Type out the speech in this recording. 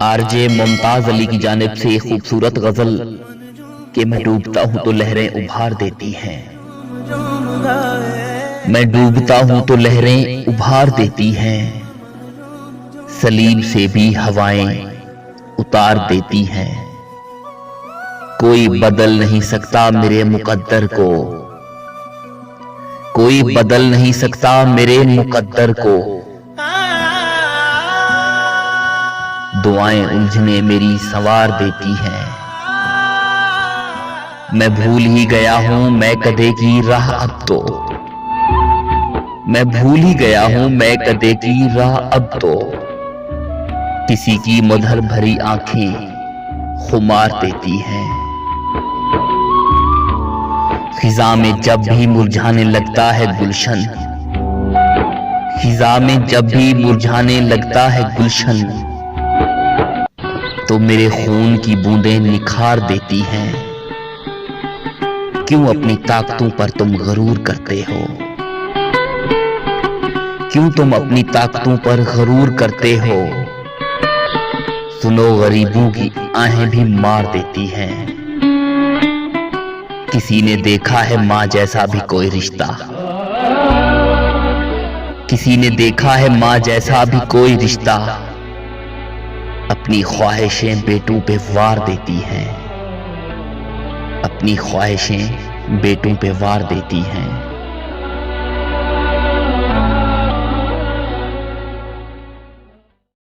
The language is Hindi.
आरजे मुमताज अली की जानिब से खूबसूरत गजल कि मैं डूबता हूं तो लहरें उभार देती हैं। मैं डूबता हूं तो लहरें उभार देती हैं, सलीब से भी हवाएं उतार देती हैं। कोई बदल नहीं सकता मेरे मुकद्दर को, कोई बदल नहीं सकता मेरे मुकद्दर को। दुआएं उलझने मेरी संवार देती हैं। मैं भूल ही गया हूं मैं कदे की राह अब तो, मैं भूल ही गया हूं मैं कदे की राह अब तो। किसी की मधुर भरी आंखें खुमार देती हैं। खिजा में जब भी मुरझाने लगता है गुलशन, खिजा में जब भी मुरझाने लगता है गुलशन, तो मेरे खून की बूंदें निखार देती हैं। क्यों अपनी ताकतों पर तुम गरूर करते हो, क्यों तुम अपनी ताकतों पर गरूर करते हो। सुनो गरीबों की आहें भी मार देती हैं। किसी ने देखा है मां जैसा भी कोई रिश्ता, किसी ने देखा है मां जैसा भी कोई रिश्ता। अपनी ख्वाहिशें बेटों पे वार देती हैं, अपनी ख्वाहिशें बेटों पे वार देती हैं।